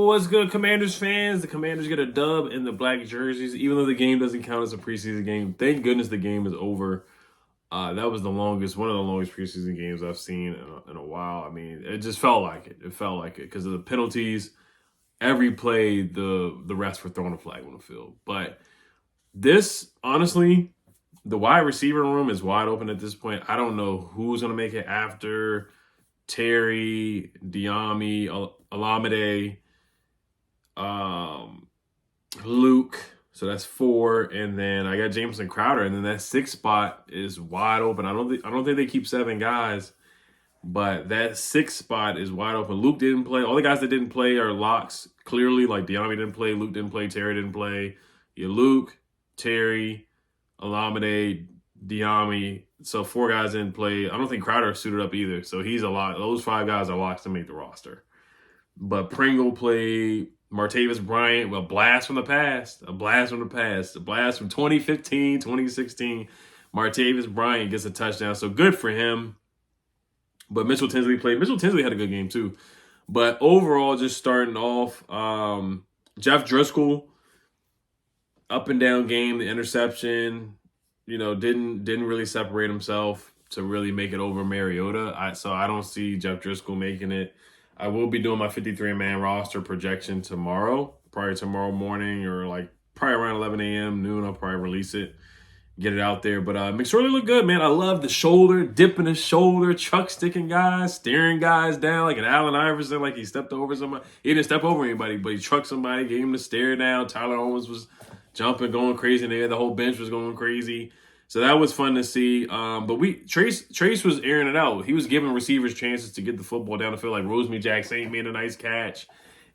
what's good, Commanders fans? The Commanders get a dub in the black jerseys, even though the game doesn't count as a preseason game. Thank goodness the game is over. That was one of the longest preseason games I've seen in a while. I mean, it just felt like it. It felt like it because of the penalties. Every play, the refs were throwing a flag on the field. But this, honestly, the wide receiver room is wide open at this point. I don't know who's going to make it after Terry, Diami, Alameda, um, Luke. So that's 4, and then I got Jameson Crowder, and then that 6th spot is wide open. I don't think they keep 7 guys, but that 6th spot is wide open. Luke didn't play. All the guys that didn't play are locks. Clearly, like Diami didn't play, Luke didn't play, Terry didn't play. Yeah, Luke, Terry, Alameda, Diami. So 4 guys didn't play. I don't think Crowder suited up either. So he's a lot. Those 5 guys are locks to make the roster. But Pringle played. Martavis Bryant, a blast from the past. A blast from the past. A blast from 2015, 2016. Martavis Bryant gets a touchdown. So good for him. But Mitchell Tinsley played. Mitchell Tinsley had a good game too. But overall, just starting off, Jeff Driscoll, up and down game, the interception, didn't really separate himself to really make it over Mariota. So I don't see Jeff Driscoll making it. I will be doing my 53-man roster projection tomorrow, probably tomorrow morning or probably around 11 a.m., noon. I'll probably release it, get it out there. But McSorley looked good, man. I love the shoulder, dipping his shoulder, chuck sticking guys, staring guys down like an Allen Iverson, like he stepped over somebody. He didn't step over anybody, but he trucked somebody, gave him the stare down. Tyler Owens was jumping, going crazy in there. The whole bench was going crazy. So that was fun to see. But Trace was airing it out. He was giving receivers chances to get the football down the field. Like Rosemary Jackson made a nice catch.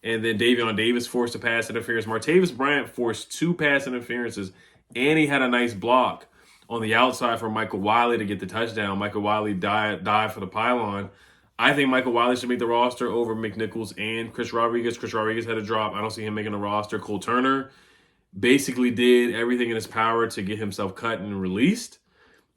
And then Davion Davis forced a pass interference. Martavis Bryant forced 2 pass interferences. And he had a nice block on the outside for Michael Wiley to get the touchdown. Michael Wiley died for the pylon. I think Michael Wiley should make the roster over McNichols and Chris Rodriguez. Chris Rodriguez had a drop. I don't see him making the roster. Cole Turner basically did everything in his power to get himself cut and released.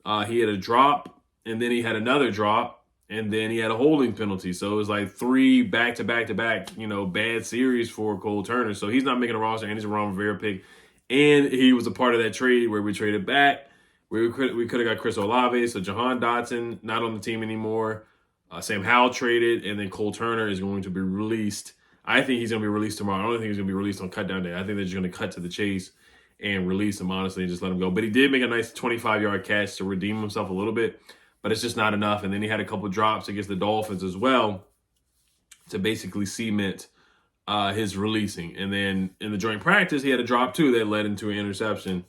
He had a drop, and then he had another drop, and then he had a holding penalty. So it was like 3 back-to-back-to-back, bad series for Cole Turner. So he's not making a roster, and he's a Ron Rivera pick. And he was a part of that trade where we traded back, where we could have got Chris Olave. So Jahan Dotson, not on the team anymore. Sam Howell traded, and then Cole Turner is going to be released. I think he's going to be released tomorrow. I don't think he's going to be released on cutdown day. I think they're just going to cut to the chase and release him, honestly, and just let him go. But he did make a nice 25-yard catch to redeem himself a little bit, but it's just not enough. And then he had a couple drops against the Dolphins as well to basically cement his releasing. And then in the joint practice, he had a drop, too, that led into an interception.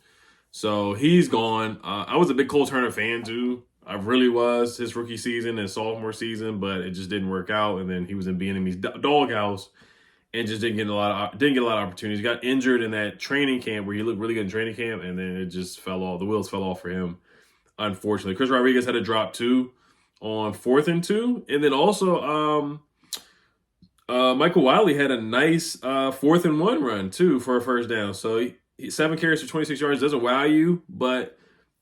So he's gone. I was a big Cole Turner fan, too. I really was his rookie season and sophomore season, but it just didn't work out. And then he was in Bieniemy's doghouse and just didn't get a lot of opportunities. He got injured in that training camp where he looked really good in training camp, and then it just fell off. The wheels fell off for him, unfortunately. Chris Rodriguez had a drop too on 4th and 2, and then also Michael Wiley had a nice 4th and 1 run too for a first down. So he 7 carries for 26 yards doesn't wow you, but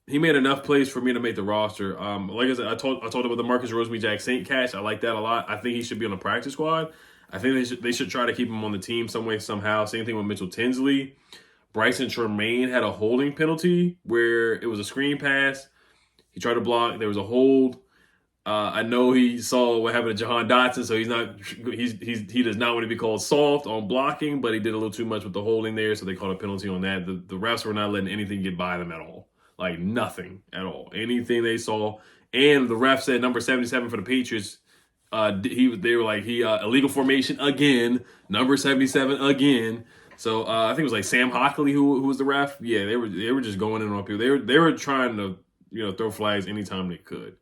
he made enough plays for me to make the roster. Like I said, I told about the Marcus Rosemary-Jackson catch. I like that a lot. I think he should be on the practice squad. I think they should try to keep him on the team some way, somehow. Same thing with Mitchell Tinsley. Bryson Tremaine had a holding penalty where it was a screen pass. He tried to block. There was a hold. I know he saw what happened to Jahan Dotson, so he does not want to be called soft on blocking, but he did a little too much with the holding there, so they called a penalty on that. The refs were not letting anything get by them at all. Like nothing at all. Anything they saw. And the ref said number 77 for the Patriots. They were like, illegal formation again. Number 77 again. So I think it was like Sam Hockley who was the ref. Yeah, they were just going in on people. They were trying to throw flags anytime they could.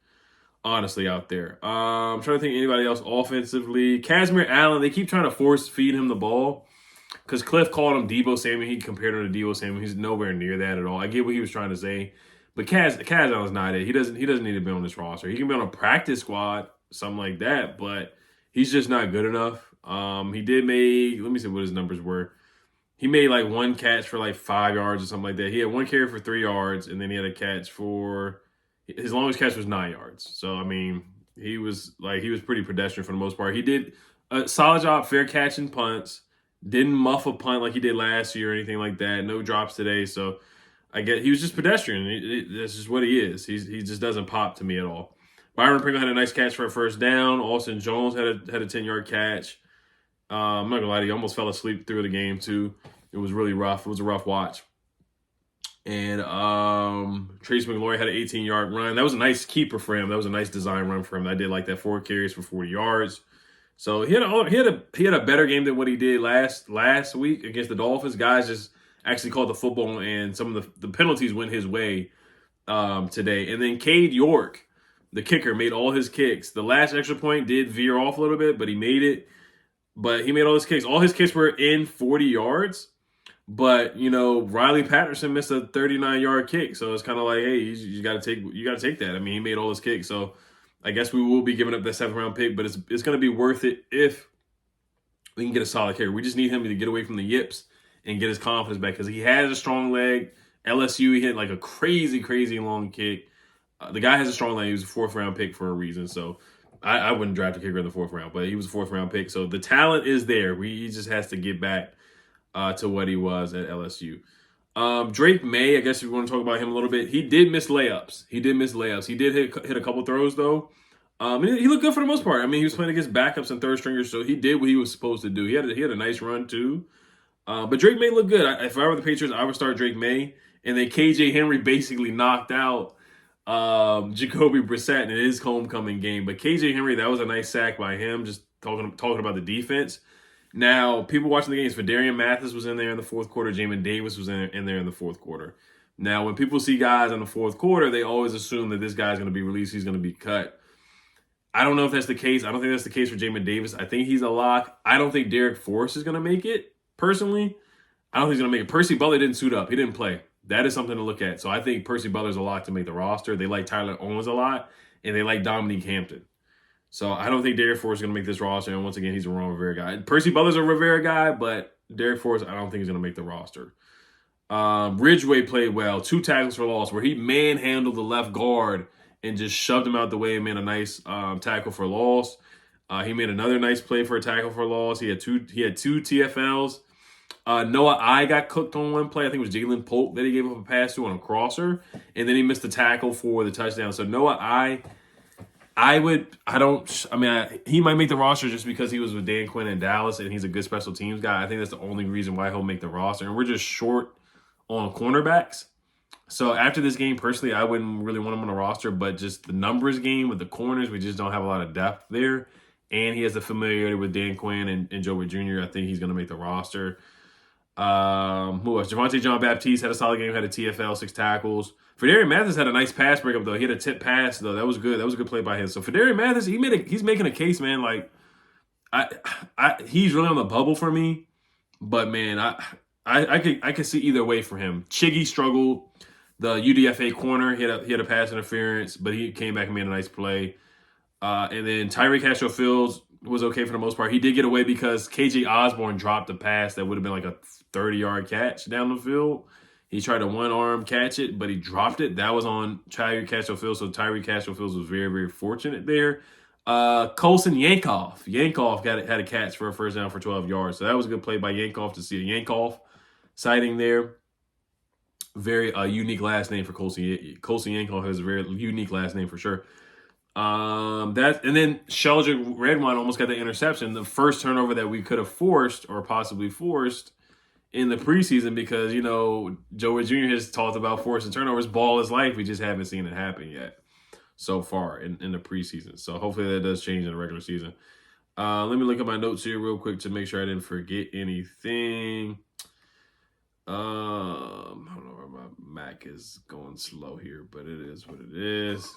Honestly, out there. I'm trying to think of anybody else offensively. Casimir Allen, they keep trying to force feed him the ball. Because Cliff called him Deebo Samuel. He compared him to Deebo Samuel. He's nowhere near that at all. I get what he was trying to say. But Kaz Allen's not it. He doesn't need to be on this roster. He can be on a practice squad, something like that, but he's just not good enough. He did make, let me see what his numbers were. He made like 1 catch for like 5 yards or something like that. He had 1 carry for 3 yards, and then he had a catch for, his longest catch was 9 yards. So, I mean, he was pretty pedestrian for the most part. He did a solid job fair catching punts. Didn't muff a punt like he did last year or anything like that. No drops today. So I get he was just pedestrian. That's just what he is. He just doesn't pop to me at all. Byron Pringle had a nice catch for a first down. Austin Jones had a 10-yard catch. I'm not gonna lie to you, I almost fell asleep through the game too. It was really rough. It was a rough watch. And Trace McLaurin had an 18-yard run. That was a nice keeper for him. That was a nice design run for him. I did like that, 4 carries for 40 yards. So he had a better game than what he did last week against the Dolphins. Guys just actually called the football, and some of the penalties went his way today. And then Cade York, the kicker, made all his kicks. The last extra point did veer off a little bit, but he made it. But he made all his kicks. All his kicks were in 40 yards. But Riley Patterson missed a 39-yard kick, so it's kind of like, hey, you got to take that. I mean, he made all his kicks, so I guess we will be giving up that 7th-round pick, but it's going to be worth it if we can get a solid kicker. We just need him to get away from the yips and get his confidence back because he has a strong leg. LSU, he hit like a crazy, crazy long kick. The guy has a strong leg. He was a 4th-round pick for a reason, so I wouldn't draft a kicker in the 4th round, but he was a 4th-round pick, so the talent is there. He just has to get back to what he was at LSU. Drake May, I guess if you want to talk about him a little bit, he did miss layups. He did hit a couple throws, though. He looked good for the most part. I mean, he was playing against backups and third stringers, so he did what he was supposed to do. He had a nice run, too. But Drake May looked good. If I were the Patriots, I would start Drake May. And then KJ Henry basically knocked out Jacoby Brissett in his homecoming game. But KJ Henry, that was a nice sack by him, just talking about the defense. Now, people watching the games, Fadarian Mathis was in there in the 4th quarter. Jamin Davis was in there in the 4th quarter. Now, when people see guys in the 4th quarter, they always assume that this guy's going to be released. He's going to be cut. I don't know if that's the case. I don't think that's the case for Jamin Davis. I think he's a lock. I don't think Derek Forrest is going to make it, personally. I don't think he's going to make it. Percy Butler didn't suit up. He didn't play. That is something to look at. So I think Percy Butler's a lock to make the roster. They like Tyler Owens a lot, and they like Dominique Hampton. So I don't think Derek Forrest is going to make this roster. And once again, he's a Ron Rivera guy. Percy Butler's a Rivera guy, but Derek Forrest, I don't think he's going to make the roster. Ridgeway played well. 2 tackles for loss where he manhandled the left guard and just shoved him out the way and made a nice tackle for loss. He made another nice play for a tackle for loss. He had two TFLs. Noah I got cooked on one play. I think it was Jalen Polk that he gave up a pass to on a crosser. And then he missed the tackle for the touchdown. So Noah he might make the roster just because he was with Dan Quinn in Dallas and he's a good special teams guy. I think that's the only reason why he'll make the roster. And we're just short on cornerbacks. So after this game, personally, I wouldn't really want him on the roster, but just the numbers game with the corners, we just don't have a lot of depth there. And he has the familiarity with Dan Quinn and Joe Witt Jr. I think he's going to make the roster. Who else? Javonte Jean-Baptiste had a solid game, had a TFL, 6 tackles. Fadarian Mathis had a nice pass breakup, though. He had a tip pass, though. That was good. That was a good play by him. So Fadarian Mathis, he's making a case, man. Like, he's really on the bubble for me. But, man, I could see either way for him. Chiggy struggled. The UDFA corner, he had a pass interference, but he came back and made a nice play. And then Tyreek Castro-Fields was okay for the most part. He did get away because KJ Osborne dropped a pass that would have been like a 30-yard catch down the field. He tried to one-arm catch it, but he dropped it. That was on Tyreek Castro-Fields, so Tyreek Castro-Fields was very, very fortunate there. Colson Yankoff. Yankoff had a catch for a first down for 12 yards. So that was a good play by Yankoff to see a Yankoff sighting there. Very unique last name for Colson Yankoff has a very unique last name for sure. And then Sheldrick Redwine almost got the interception, the first turnover that we could have forced or possibly forced in the preseason because, Joe Witt Jr. has talked about forcing turnovers, ball is life. We just haven't seen it happen yet so far in the preseason. So hopefully that does change in the regular season. Let me look at my notes here real quick to make sure I didn't forget anything. I don't know where my Mac is going slow here, but it is what it is.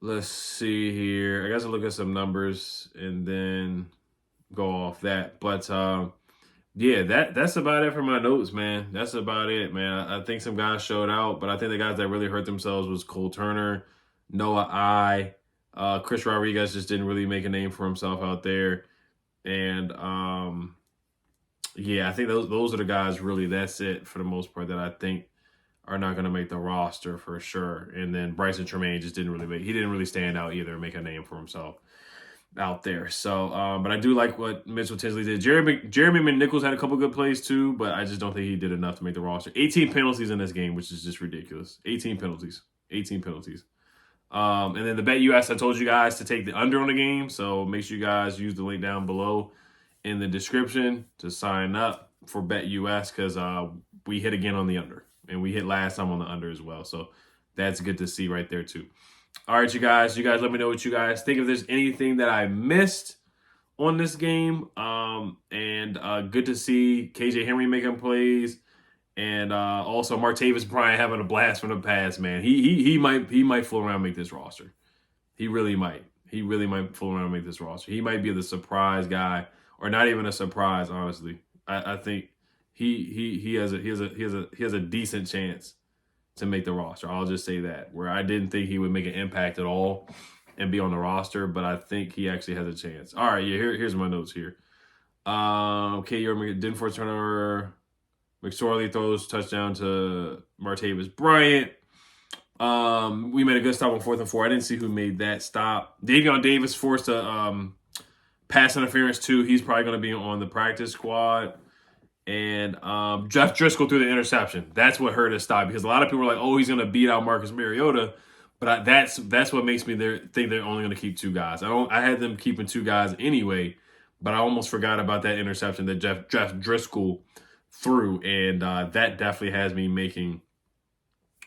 Let's see here. I guess I'll look at some numbers and then go off that. But yeah, that's about it for my notes, man. That's about it, man. I think some guys showed out, but I think the guys that really hurt themselves was Cole Turner, Noah I, Chris Rodriguez just didn't really make a name for himself out there, and yeah, I think those are the guys. Really, that's it for the most part that I think are not going to make the roster for sure. And then Bryson Tremaine just didn't really stand out either, make a name for himself. out there. So, but I do like what Mitchell Tinsley did. Jeremy McNichols had a couple good plays too, but I just don't think he did enough to make the roster. 18 penalties in this game, which is just ridiculous. 18 penalties. 18 penalties. And then the Bet US, I told you guys to take the under on the game. So make sure you guys use the link down below in the description to sign up for Bet US because we hit again on the under. And we hit last time on the under as well. So that's good to see right there too. All right, you guys let me know what you guys think. If there's anything that I missed on this game. And good to see KJ Henry making plays. And also Martavis Bryant having a blast from the pass, man. He might fool around and make this roster. He really might. He really might fool around and make this roster. He might be the surprise guy, or not even a surprise, honestly. I think he has a decent chance to make the roster. I'll just say that. Where I didn't think he would make an impact at all and be on the roster, but I think he actually has a chance. All right, yeah, here's my notes here. Okay, you're Denforth turnover. McSorley throws touchdown to Martavis Bryant. We made a good stop on 4th and 4. I didn't see who made that stop. Davion Davis forced a pass interference too. He's probably going to be on the practice squad. And Jeff Driscoll threw the interception. That's what hurt his stop because a lot of people were like, "Oh, he's going to beat out Marcus Mariota," but that's what makes me think they're only going to keep 2 guys. I had them keeping 2 guys anyway, but I almost forgot about that interception that Jeff Driscoll threw, and that definitely has me making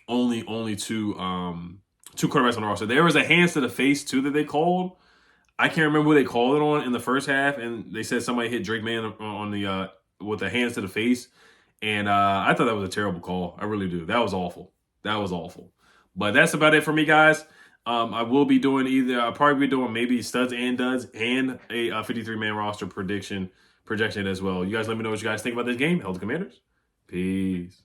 only 2 quarterbacks on the roster. There was a hands to the face too that they called. I can't remember who they called it on in the first half, and they said somebody hit Drake May on the with the hands to the face, and I thought that was a terrible call. I really do. That was awful. But that's about it for me, guys. I will be doing I'll probably be doing maybe studs and duds and a 53-man roster projection as well. You guys let me know what you guys think about this game. Hell, the Commanders. Peace.